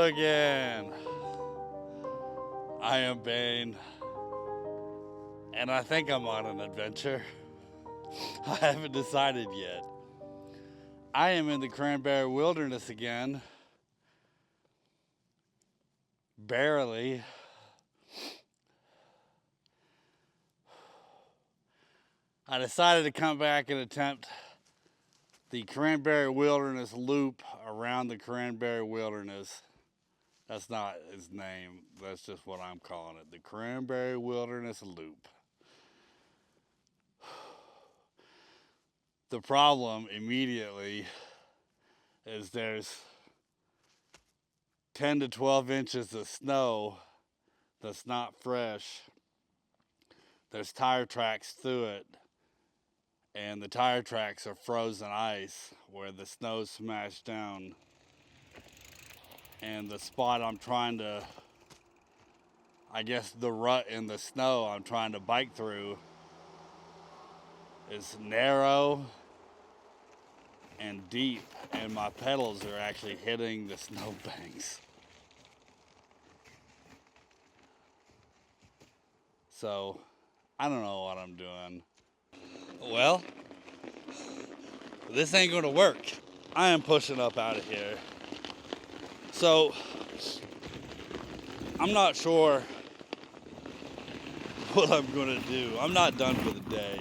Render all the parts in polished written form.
again. I am Bane, and I think I'm on an adventure. I haven't decided yet. I am in the Cranberry Wilderness again. Barely. I decided to come back and attempt the Cranberry Wilderness loop around the Cranberry Wilderness. That's not its name, that's just what I'm calling it, the Cranberry Wilderness Loop. The problem immediately is there's 10 to 12 inches of snow that's not fresh. There's tire tracks through it, and the tire tracks are frozen ice where the snow's smashed down. And the spot I'm trying to, I guess the rut in the snow I'm trying to bike through is narrow and deep, and my pedals are actually hitting the snow banks. So, I don't know what I'm doing. Well, this ain't gonna work. I am pushing up out of here. So, I'm not sure what I'm gonna do. I'm not done for the day.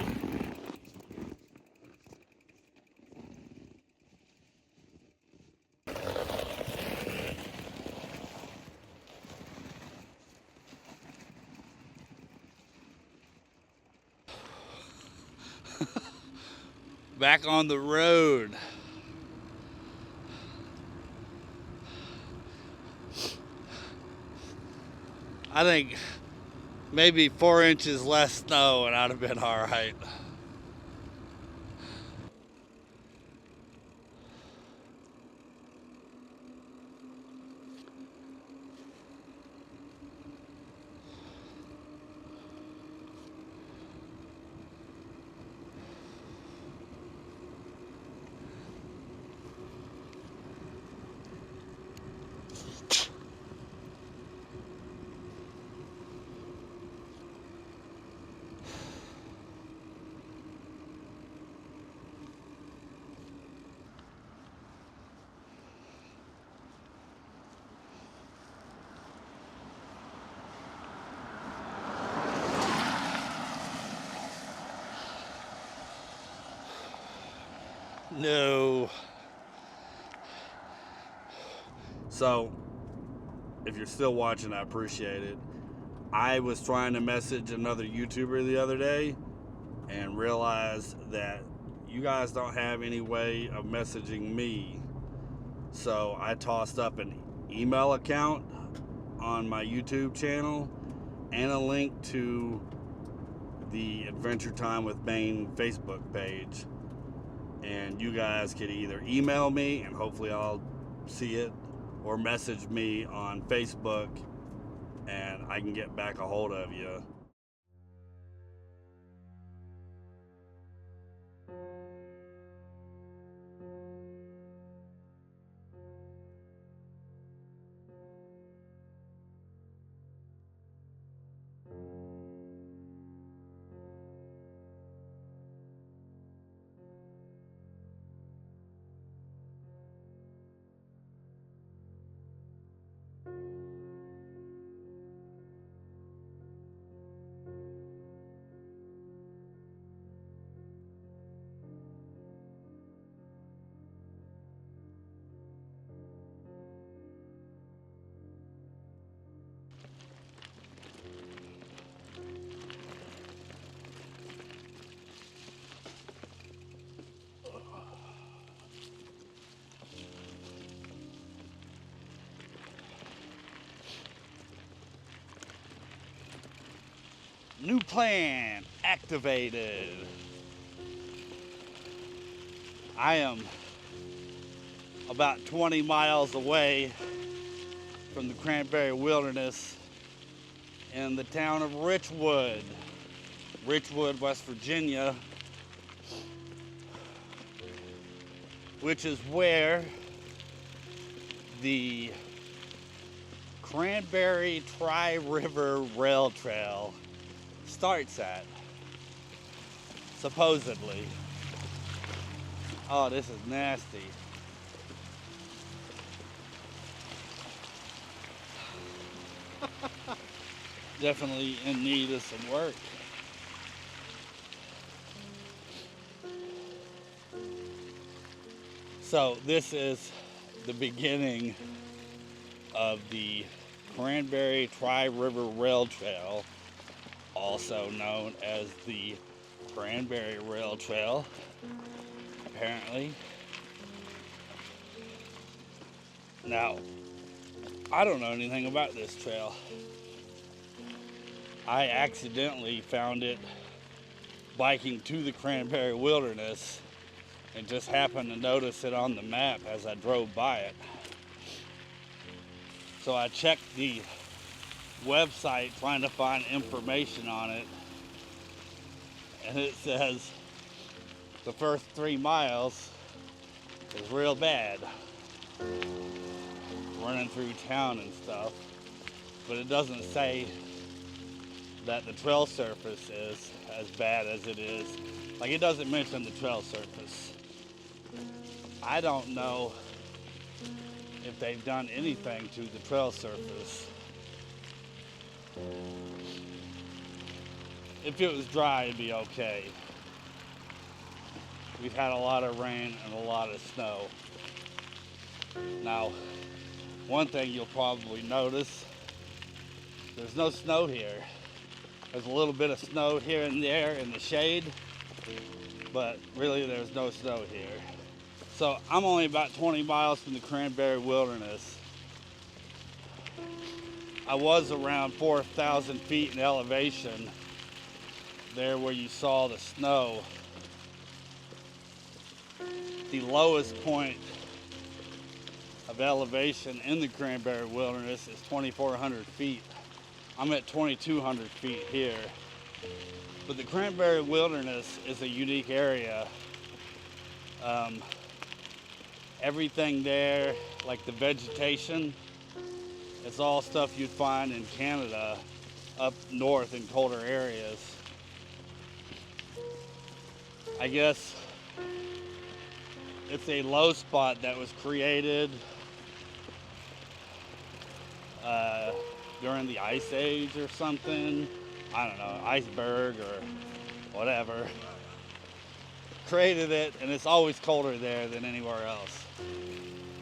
Back on the road. I think maybe 4 inches less snow and I'd have been all right. No. So, if you're still watching, I appreciate it. I was trying to message another YouTuber the other day and realized that you guys don't have any way of messaging me. So I tossed up an email account on my YouTube channel and a link to the Adventure Time with Bane Facebook page. And you guys could either email me and hopefully I'll see it, or message me on Facebook and I can get back a hold of you. New plan activated. I am about 20 miles away from the Cranberry Wilderness in the town of Richwood, West Virginia, which is where the Cranberry Tri-River Rail Trail starts at, supposedly. Oh, this is nasty. Definitely in need of some work. So this is the beginning of the Cranberry Tri-River Rail Trail, also known as the Cranberry Rail Trail, apparently. Now, I don't know anything about this trail. I accidentally found it biking to the Cranberry Wilderness and just happened to notice it on the map as I drove by it. So I checked the website trying to find information on it, and it says the first 3 miles is real bad, running through town and stuff, but it doesn't say that the trail surface is as bad as it is. Like, it doesn't mention the trail surface. I don't know if they've done anything to the trail surface. If it was dry, it'd be okay. We've had a lot of rain and a lot of snow. Now, one thing you'll probably notice, there's no snow here. There's a little bit of snow here and there in the shade, but really there's no snow here. So I'm only about 20 miles from the Cranberry Wilderness. I was around 4,000 feet in elevation, there where you saw the snow. The lowest point of elevation in the Cranberry Wilderness is 2,400 feet. I'm at 2,200 feet here. But the Cranberry Wilderness is a unique area. Everything there, like the vegetation, it's all stuff you'd find in Canada, up north in colder areas. I guess it's a low spot that was created during the Ice Age or something. I don't know, iceberg or whatever. Created it, and it's always colder there than anywhere else.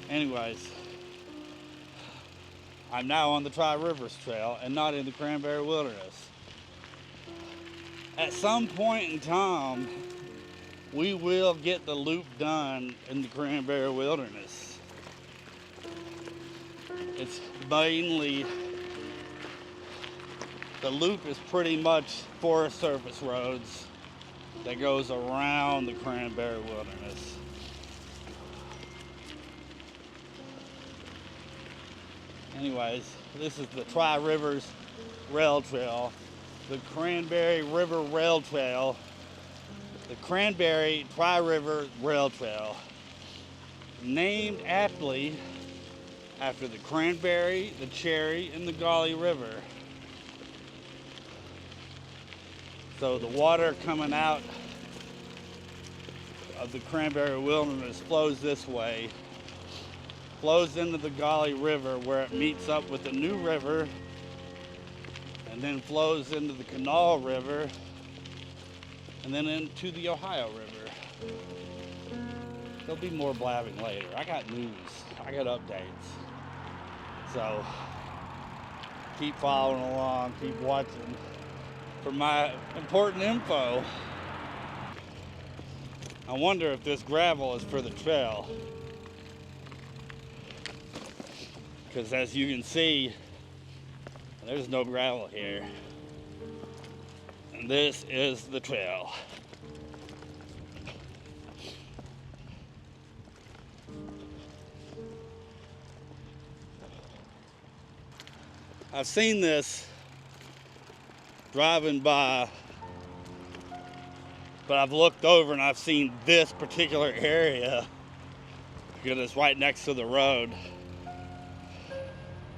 Anyways, I'm now on the Tri-Rivers Trail and not in the Cranberry Wilderness. At some point in time, we will get the loop done in the Cranberry Wilderness. It's mainly, the loop is pretty much Forest Service roads that goes around the Cranberry Wilderness. Anyways, this is the Tri-Rivers Rail Trail, the Cranberry River Rail Trail, the Cranberry Tri-River Rail Trail, named aptly after the cranberry, the cherry, and the Gauley River. So the water coming out of the Cranberry Wilderness flows this way, flows into the Gauley River where it meets up with the New River, and then flows into the Cannonade River, and then into the Ohio River. There'll be more blabbing later. I got news, I got updates. So keep following along, keep watching for my important info. I wonder if this gravel is for the trail. Because as you can see, there's no gravel here. And this is the trail. I've seen this driving by, but I've looked over and I've seen this particular area because it's right next to the road.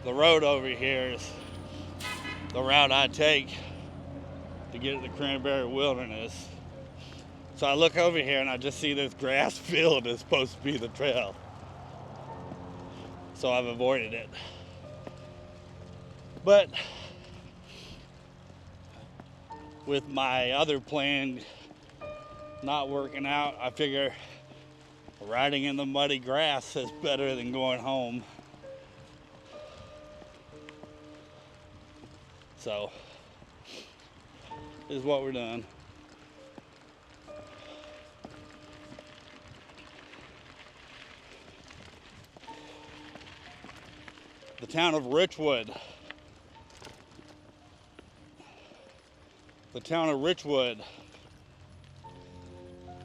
the road over here is the route I take to get to the Cranberry Wilderness. So I look over here and I just see this grass field that's supposed to be the trail. So I've avoided it. But with my other plan not working out, I figure riding in the muddy grass is better than going home. So this is what we're doing. The town of Richwood. The town of Richwood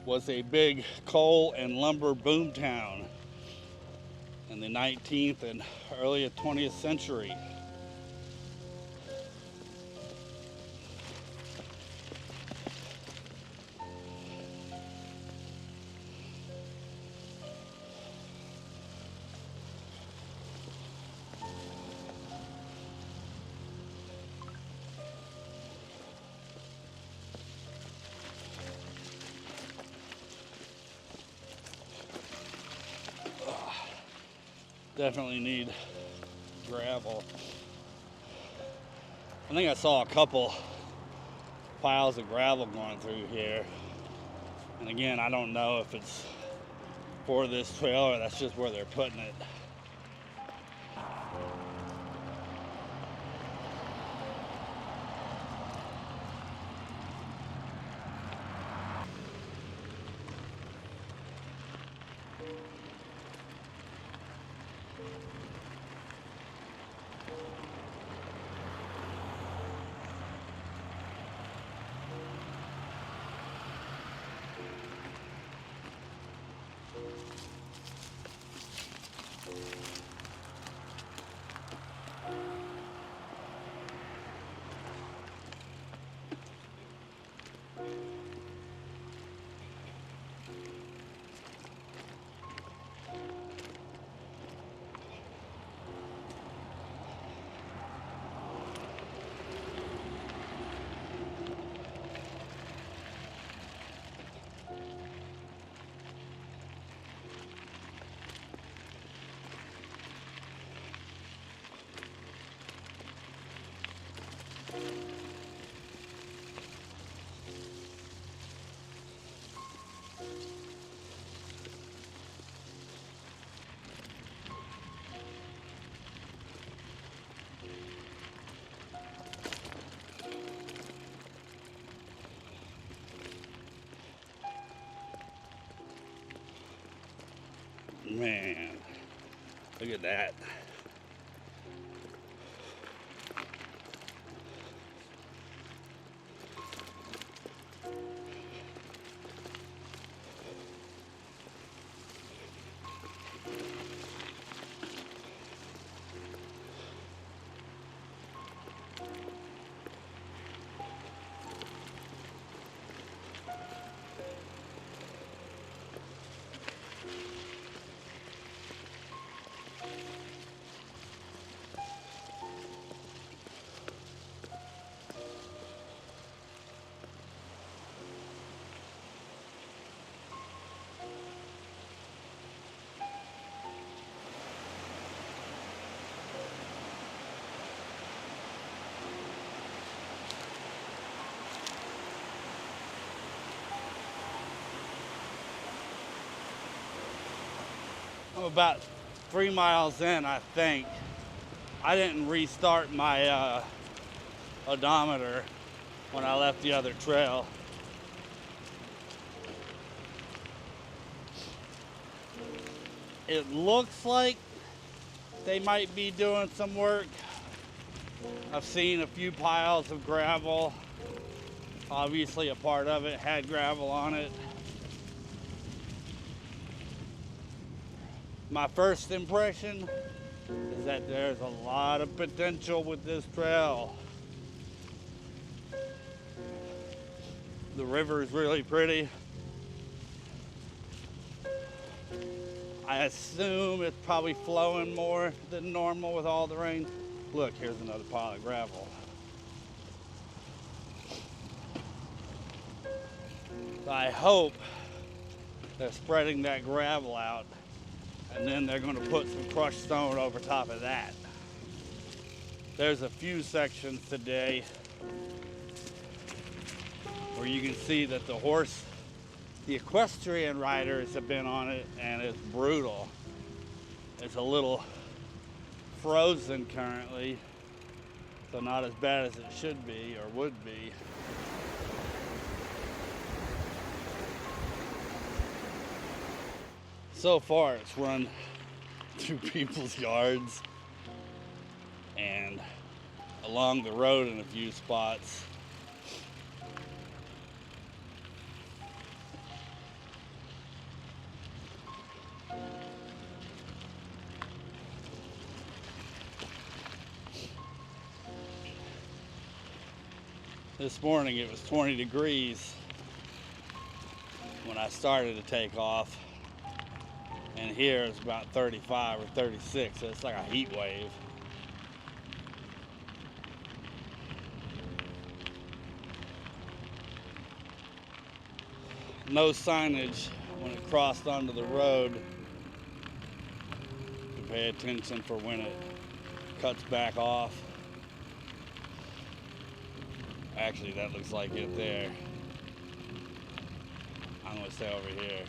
was a big coal and lumber boom town in the 19th and early 20th century. Definitely need gravel. I think I saw a couple piles of gravel going through here. And again, I don't know if it's for this trail or that's just where they're putting it. Man, look at that. I'm about 3 miles in, I think. I didn't restart my odometer when I left the other trail. It looks like they might be doing some work. I've seen a few piles of gravel. Obviously a part of it had gravel on it. My first impression is that there's a lot of potential with this trail. The river is really pretty. I assume it's probably flowing more than normal with all the rain. Look, here's another pile of gravel. So I hope they're spreading that gravel out, and then they're going to put some crushed stone over top of that. There's a few sections today where you can see that the equestrian riders have been on it, and it's brutal. It's a little frozen currently, so not as bad as it should be or would be. So far it's run through people's yards and along the road in a few spots. This morning it was 20 degrees when I started to take off, and here it's about 35 or 36, so it's like a heat wave. No signage when it crossed onto the road to pay attention for when it cuts back off. Actually, that looks like it there. I'm gonna stay over here.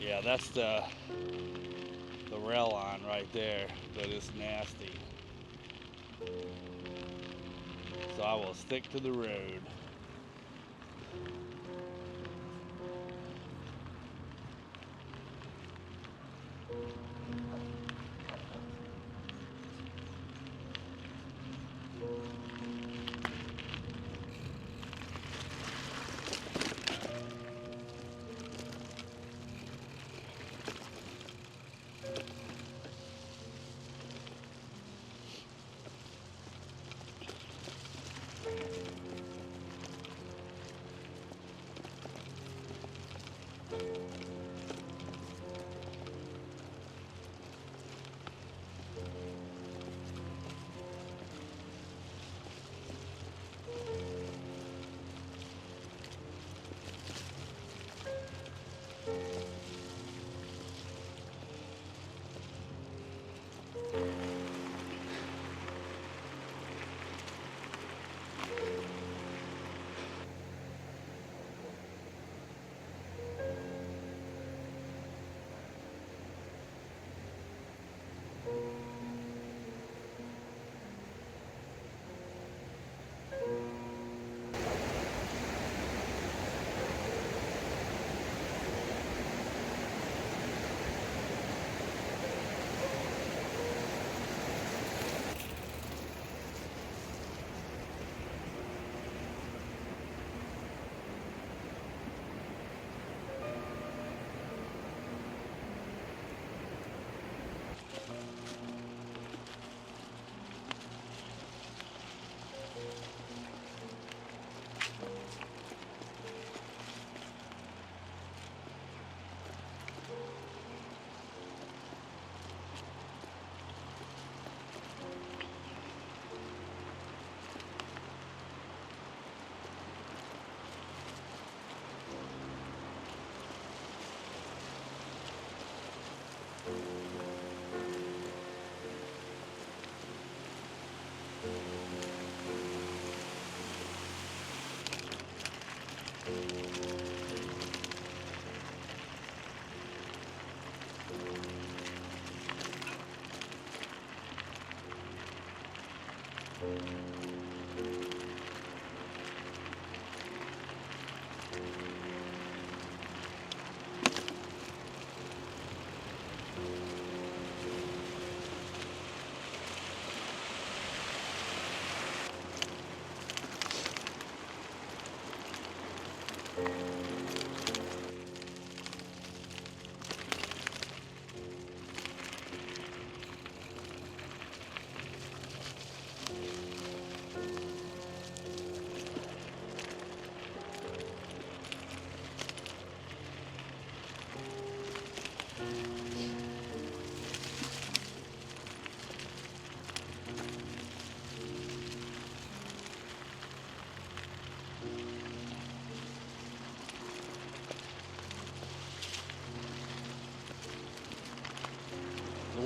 Yeah, that's the rail line right there, but it's nasty. So I will stick to the road.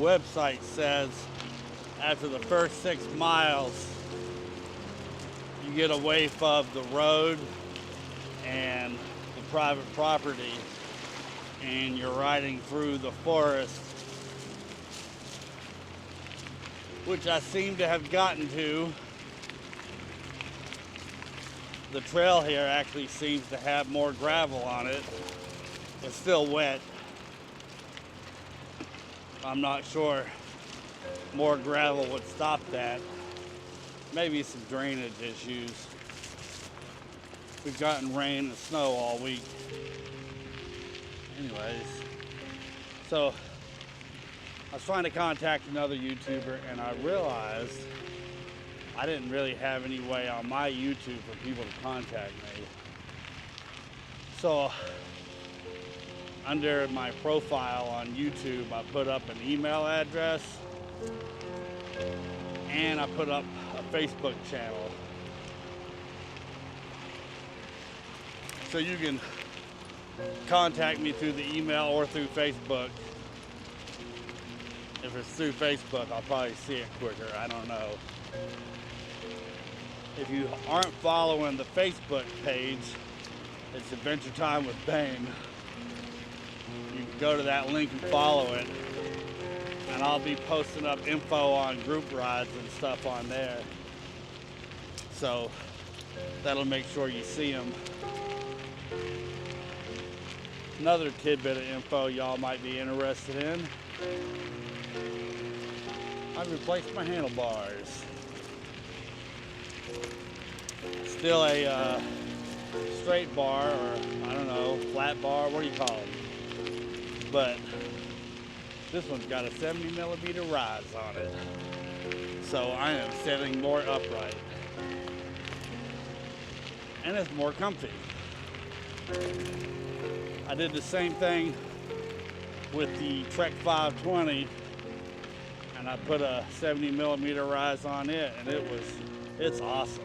website says after the first 6 miles, you get away from the road and the private property, and you're riding through the forest, which I seem to have gotten to. The trail here actually seems to have more gravel on it. It's still wet. I'm not sure more gravel would stop that. Maybe some drainage issues. We've gotten rain and snow all week. Anyways, so I was trying to contact another YouTuber, and I realized I didn't really have any way on my YouTube for people to contact me. So under my profile on YouTube, I put up an email address, and I put up a Facebook channel. So you can contact me through the email or through Facebook. If it's through Facebook, I'll probably see it quicker. I don't know. If you aren't following the Facebook page, it's Adventure Time with Bane. You can go to that link and follow it. And I'll be posting up info on group rides and stuff on there. So that'll make sure you see them. Another tidbit of info y'all might be interested in. I've replaced my handlebars. Still a straight bar, or I don't know, flat bar, what do you call them? But this one's got a 70mm rise on it. So I am sitting more upright. And it's more comfy. I did the same thing with the Trek 520, and I put a 70mm rise on it, and it's awesome.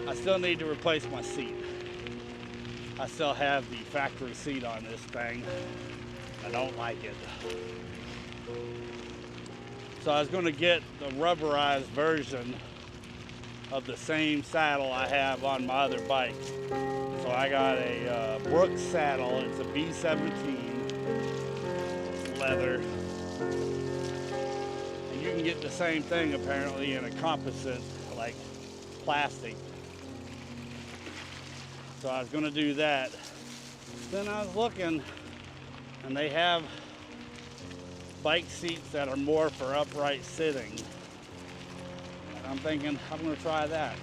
I still need to replace my seat. I still have the factory seat on this thing. I don't like it. So I was going to get the rubberized version of the same saddle I have on my other bike. So I got a Brooks saddle. It's a B17. It's leather. And you can get the same thing apparently in a composite, like plastic. So I was going to do that. Then I was looking, and they have bike seats that are more for upright sitting. And I'm thinking I'm going to try that.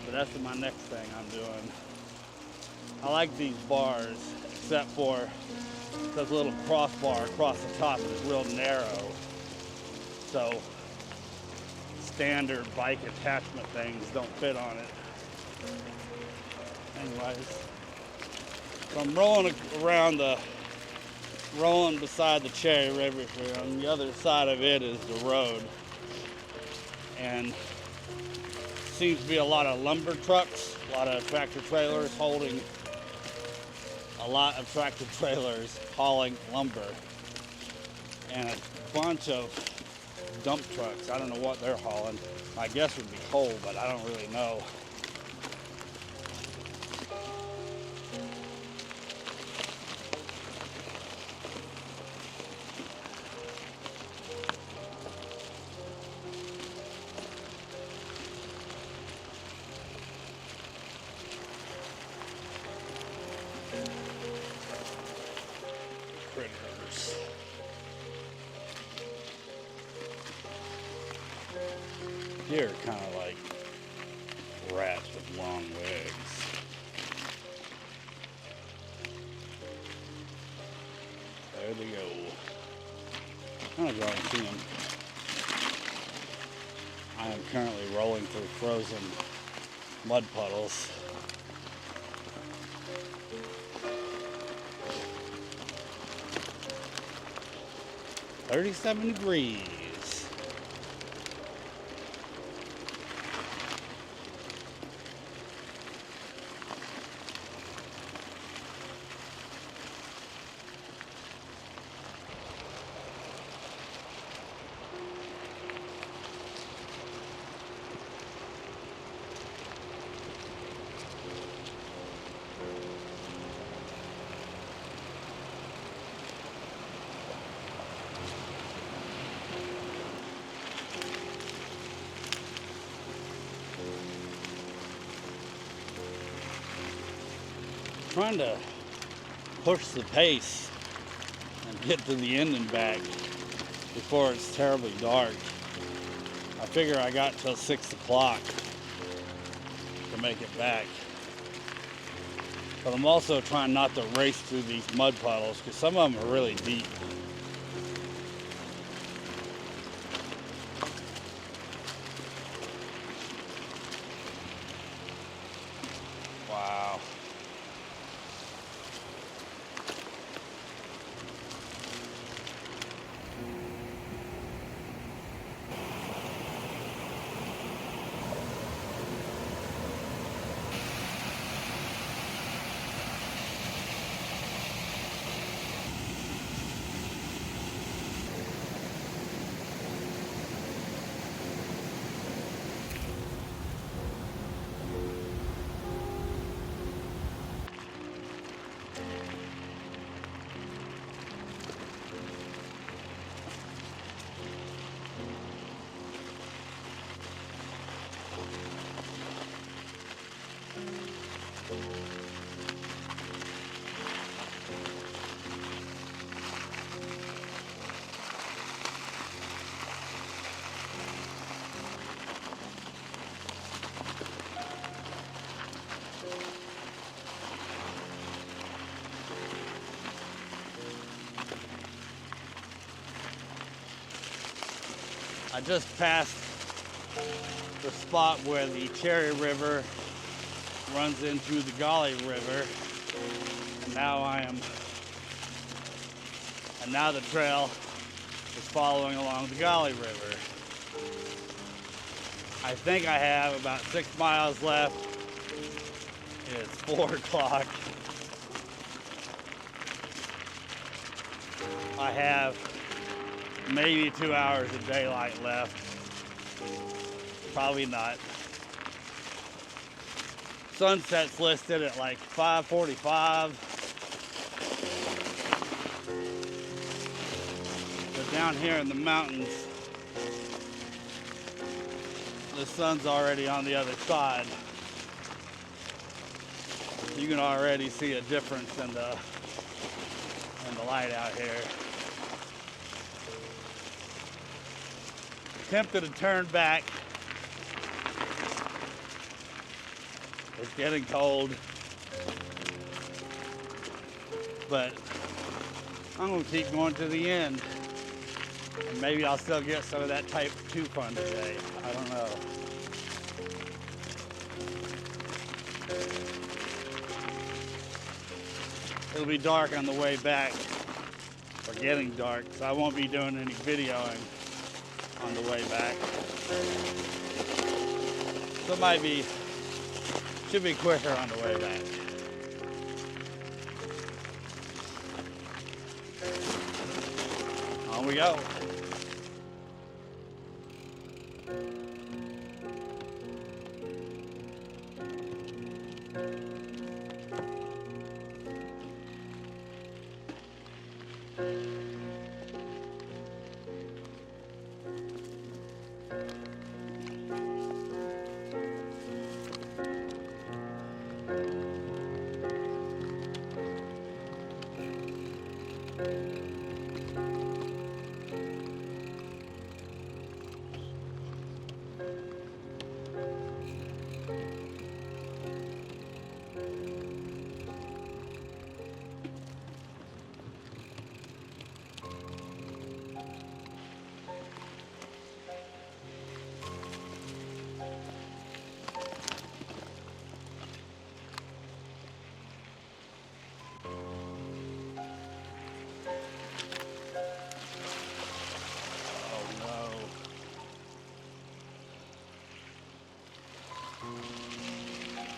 But that's my next thing I'm doing. I like these bars, except for this little crossbar across the top is real narrow. So standard bike attachment things don't fit on it. Anyways, so I'm rolling beside the Cherry River here. On the other side of it is the road, and seems to be a lot of lumber trucks, a lot of tractor trailers hauling lumber, and a bunch of dump trucks. I don't know what they're hauling. My guess would be coal, but I don't really know. Critters. Deer are kind of like rats with long legs. There they go. I don't know if y'all can see them. I am currently rolling through frozen mud puddles. "37 degrees. trying to push the pace and get to the end and back before it's terribly dark. I figure I got till 6 o'clock to make it back. But I'm also trying not to race through these mud puddles because some of them are really deep. Wow. I just passed the spot where the Cherry River runs into the Golly River, and now the trail is following along the Golly River. I think I have about 6 miles left. It's 4 o'clock. I have maybe 2 hours of daylight left. Probably not. Sunset's listed at like 5:45. But down here in the mountains, the sun's already on the other side. You can already see a difference in the light out here. Tempted to turn back. It's getting cold, but I'm gonna keep going to the end, and maybe I'll still get some of that type 2 fun today. I don't know. It'll be dark on the way back, or getting dark, so I won't be doing any videoing on the way back. So it should be quicker on the way back. On we go.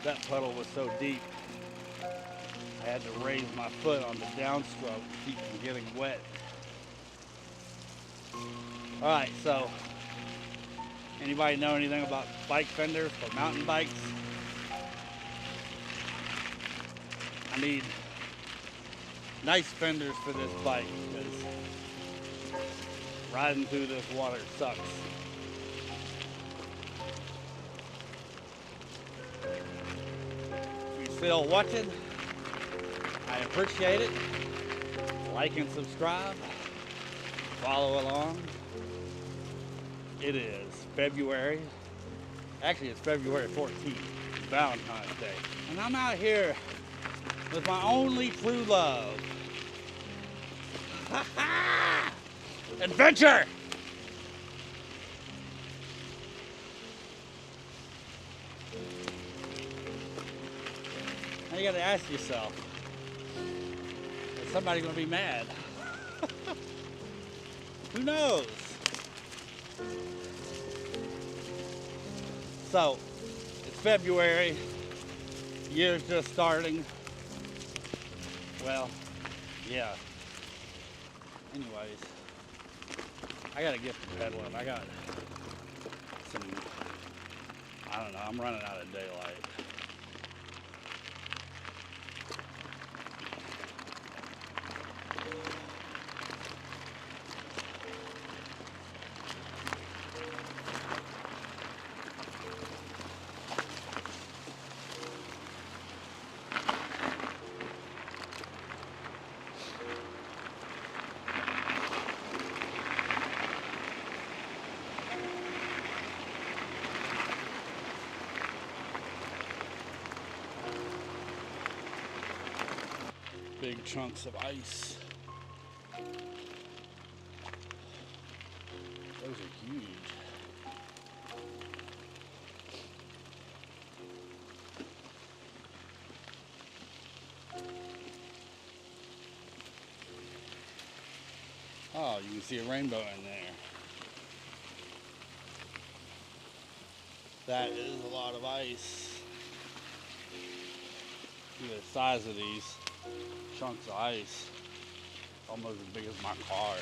That puddle was so deep, I had to raise my foot on the downstroke to keep from getting wet. All right, so anybody know anything about bike fenders for mountain bikes? I need nice fenders for this bike because riding through this water sucks. Still watching? I appreciate it. Like and subscribe. Follow along. It is February. Actually, it's February 14th, Valentine's Day. And I'm out here with my only true love. Adventure! Now you gotta ask yourself, is somebody gonna be mad? Who knows? So, it's February, year's just starting. Well, yeah. Anyways, I gotta get to pedaling. I got some, I don't know, I'm running out of daylight. Big chunks of ice. Those are huge. Oh, you can see a rainbow in there. That is a lot of ice. Look at the size of these chunks of ice, almost as big as my car.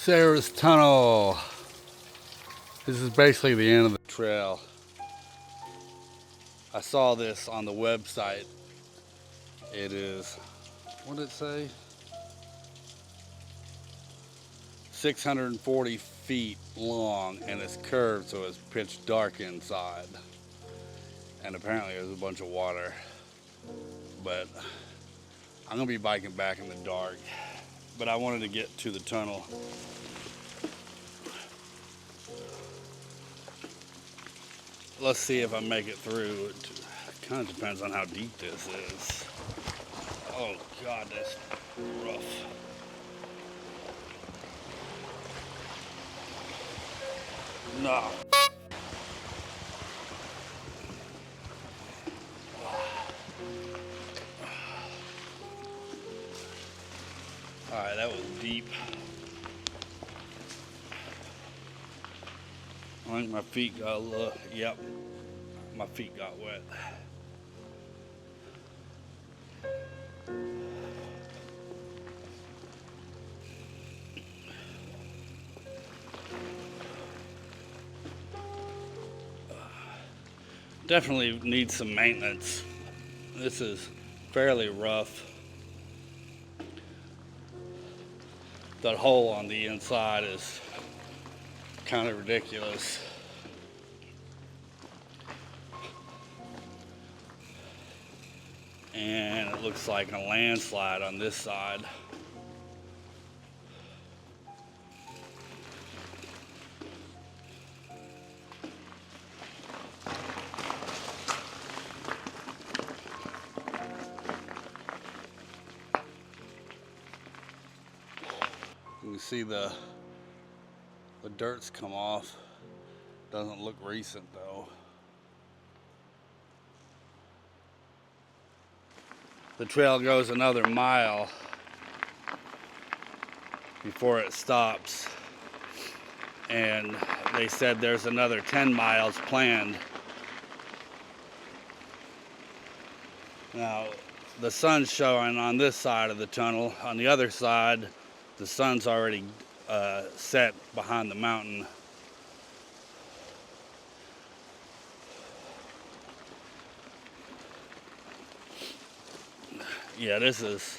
Sarah's Tunnel. This is basically the end of the trail. I saw this on the website. It is, what did it say? 640 feet long, and it's curved so it's pitch dark inside. And apparently there's a bunch of water. But I'm gonna be biking back in the dark. But I wanted to get to the tunnel. Let's see if I make it through. It kind of depends on how deep this is. Oh God, that's rough. No. All right, that was deep. I think my feet got a little, yep, my feet got wet. Definitely needs some maintenance. This is fairly rough. That hole on the inside is kind of ridiculous. And it looks like a landslide on this side. see the dirt's come off. Doesn't look recent though. The trail goes another mile before it stops, and they said there's another 10 miles planned. Now, the sun's showing on this side of the tunnel. On the other side, the sun's already set behind the mountain. Yeah, this is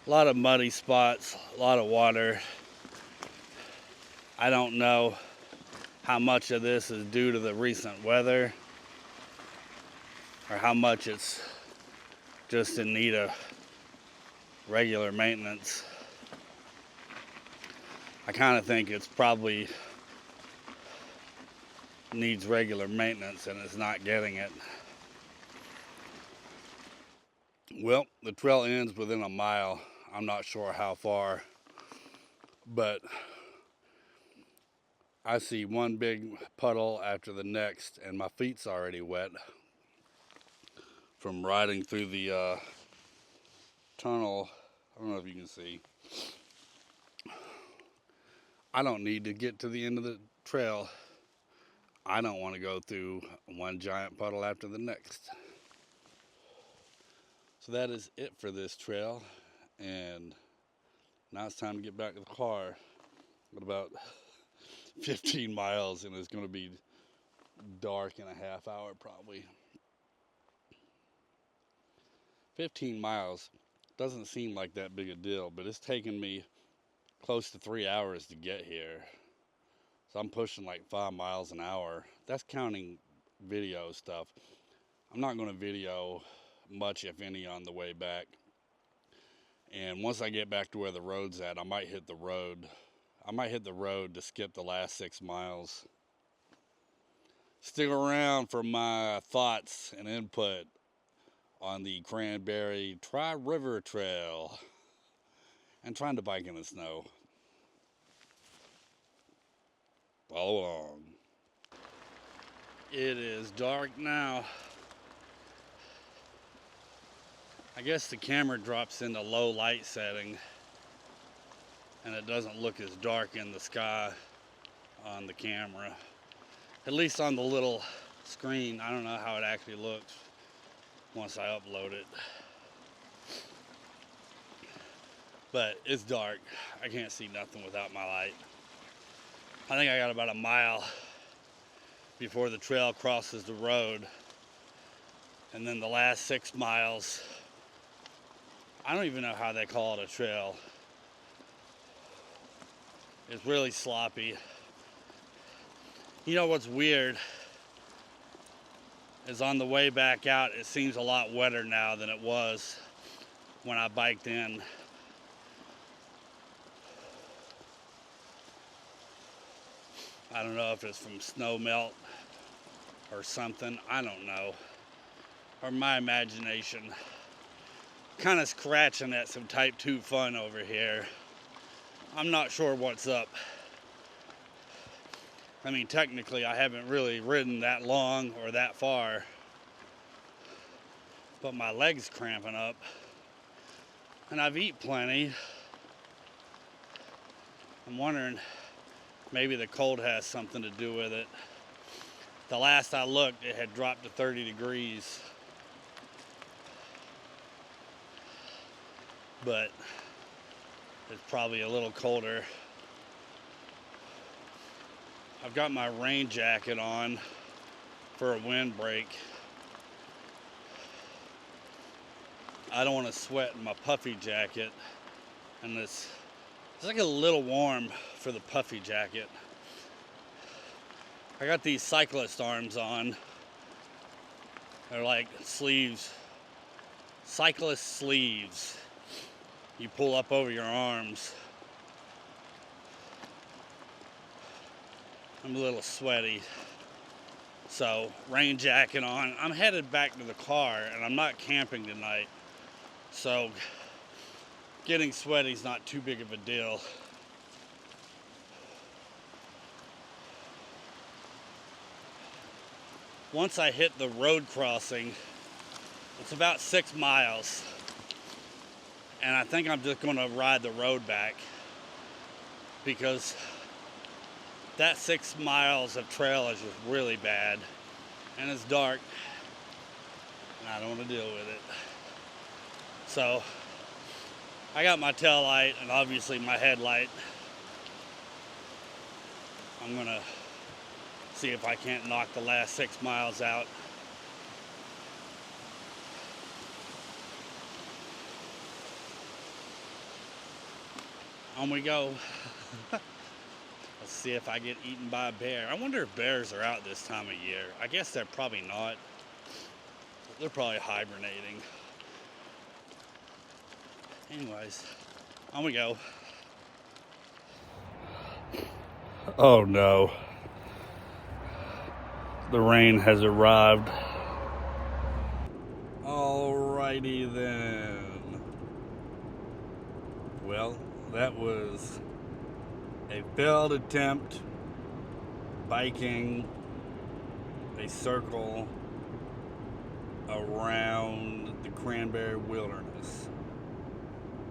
a lot of muddy spots, a lot of water. I don't know how much of this is due to the recent weather or how much it's just in need of regular maintenance. I kind of think it's probably needs regular maintenance and it's not getting it. Well, the trail ends within a mile. I'm not sure how far, but I see one big puddle after the next, and my feet's already wet from riding through the tunnel. I don't know if you can see. I don't need to get to the end of the trail. I don't want to go through one giant puddle after the next. So that is it for this trail, and now it's time to get back to the car. What about 15 miles, and it's going to be dark in a half hour probably. 15 miles doesn't seem like that big a deal, but it's taken me close to 3 hours to get here. So I'm pushing like 5 miles an hour. That's counting video stuff. I'm not going to video much, if any, on the way back. And once I get back to where the road's at, I might hit the road. I might hit the road to skip the last 6 miles. Stick around for my thoughts and input on the Cranberry Tri-River Trail and trying to bike in the snow. Follow along. It is dark now. I guess the camera drops into low light setting and it doesn't look as dark in the sky on the camera. At least on the little screen. I don't know how it actually looks once I upload it. But it's dark. I can't see nothing without my light. I think I got about a mile before the trail crosses the road. And then the last 6 miles, I don't even know how they call it a trail. It's really sloppy. You know what's weird is on the way back out, it seems a lot wetter now than it was when I biked in. I don't know if it's from snow melt or something. I don't know. Or my imagination. Kind of scratching at some type 2 fun over here. I'm not sure what's up. I mean, technically, I haven't really ridden that long or that far. But my leg's cramping up. And I've eaten plenty. I'm wondering, maybe the cold has something to do with it. The last I looked, it had dropped to 30 degrees. But it's probably a little colder. I've got my rain jacket on for a windbreak. I don't want to sweat in my puffy jacket, and it's like a little warm for the puffy jacket. I got these cyclist arms on. They're like sleeves, cyclist sleeves. You pull up over your arms. I'm a little sweaty. So, rain jacket on. I'm headed back to the car, and I'm not camping tonight. So, getting sweaty is not too big of a deal. Once I hit the road crossing, it's about 6 miles. And I think I'm just going to ride the road back, because that 6 miles of trail is just really bad, and it's dark, and I don't want to deal with it. So I got my tail light and obviously my headlight. I'm gonna see if I can't knock the last 6 miles out. On we go. Let's see if I get eaten by a bear. I wonder if bears are out this time of year. I guess they're probably not. They're probably hibernating. Anyways, on we go. Oh no. The rain has arrived. Alrighty then. Well, that was a failed attempt biking a circle around the Cranberry Wilderness.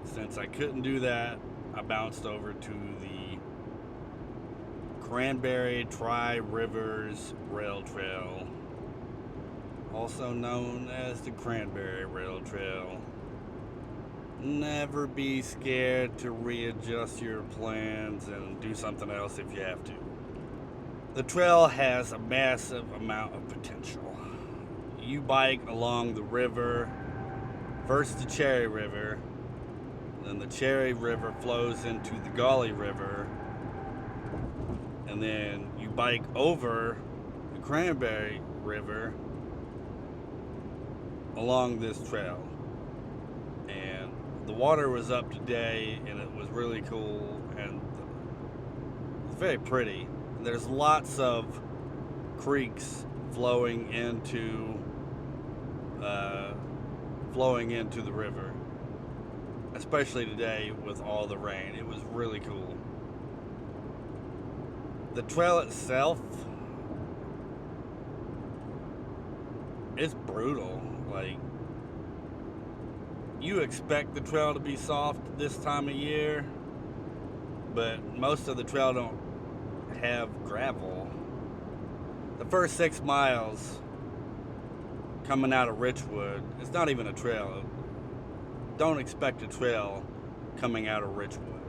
Since I couldn't do that, I bounced over to the Cranberry Tri-River Rail Trail, also known as the Cranberry Rail Trail. Never be scared to readjust your plans and do something else if you have to. The trail has a massive amount of potential. You bike along the river, first the Cherry River, then the Cherry River flows into the Gauley River, and then you bike over the Cranberry River along this trail. And the water was up today, and it was really cool, and it's very pretty. And there's lots of creeks flowing into the river, especially today with all the rain. It was really cool. The trail itself is brutal. Like, you expect the trail to be soft this time of year, but most of the trail don't have gravel. The first 6 miles coming out of Richwood, it's not even a trail. Don't expect a trail coming out of Richwood.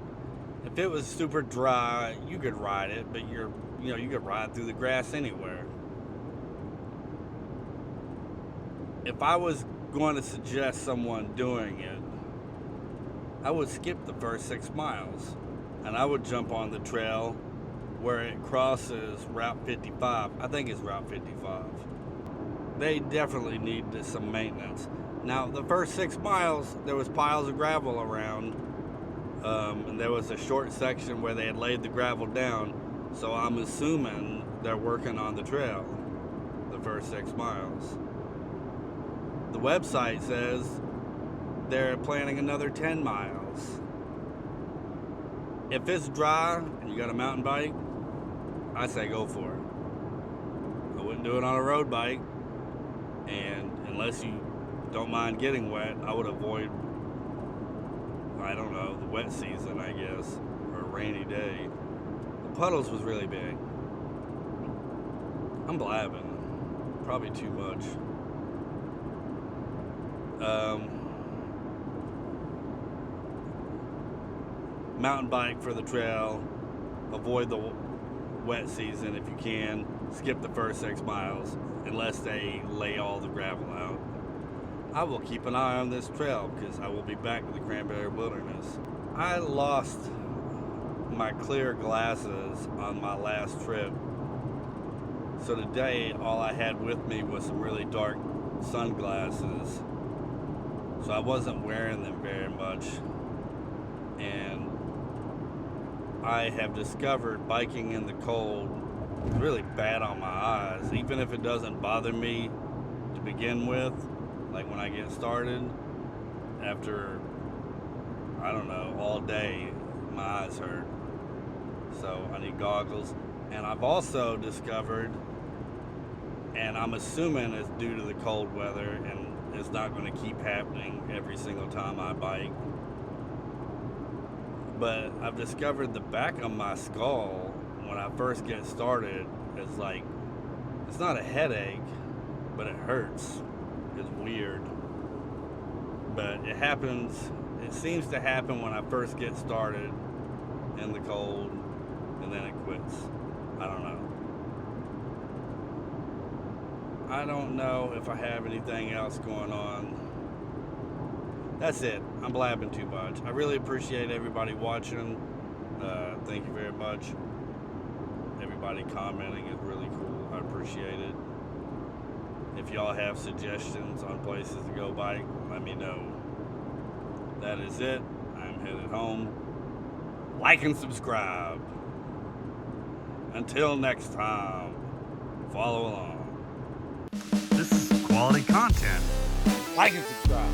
If it was super dry, you could ride it, but you could ride through the grass anywhere. If I was going to suggest someone doing it, I would skip the first 6 miles, and I would jump on the trail where it crosses Route 55. I think it's Route 55. They definitely need some maintenance. Now, the first 6 miles, there was piles of gravel around, and there was a short section where they had laid the gravel down, so I'm assuming they're working on the trail the first 6 miles. The website says they're planning another 10 miles. If it's dry and you got a mountain bike, I say go for it. I wouldn't do it on a road bike, and unless you don't mind getting wet, I would avoid, I don't know, the wet season, I guess, or a rainy day. The puddles was really big. I'm blabbing, probably too much. Mountain bike for the trail. Avoid the wet season if you can. Skip the first 6 miles unless they lay all the gravel out. I will keep an eye on this trail because I will be back to the Cranberry Wilderness. I lost my clear glasses on my last trip, so today all I had with me was some really dark sunglasses, so I wasn't wearing them very much. And I have discovered biking in the cold It's really bad on my eyes, even if it doesn't bother me to begin with. Like when I get started, after, I don't know, all day, my eyes hurt. So I need goggles. And I've also discovered, and I'm assuming it's due to the cold weather, and it's not going to keep happening every single time I bike, but I've discovered the back of my skull when I first get started is like, it's not a headache, but it hurts. It's weird. But it happens, it seems to happen when I first get started in the cold, and then it quits. I don't know. I don't know if I have anything else going on. That's it. I'm blabbing too much. I really appreciate everybody watching. Thank you very much. Everybody commenting is really cool. I appreciate it. If y'all have suggestions on places to go bike, let me know. That is it. I'm headed home. Like and subscribe. Until next time, follow along. This is quality content. Like and subscribe.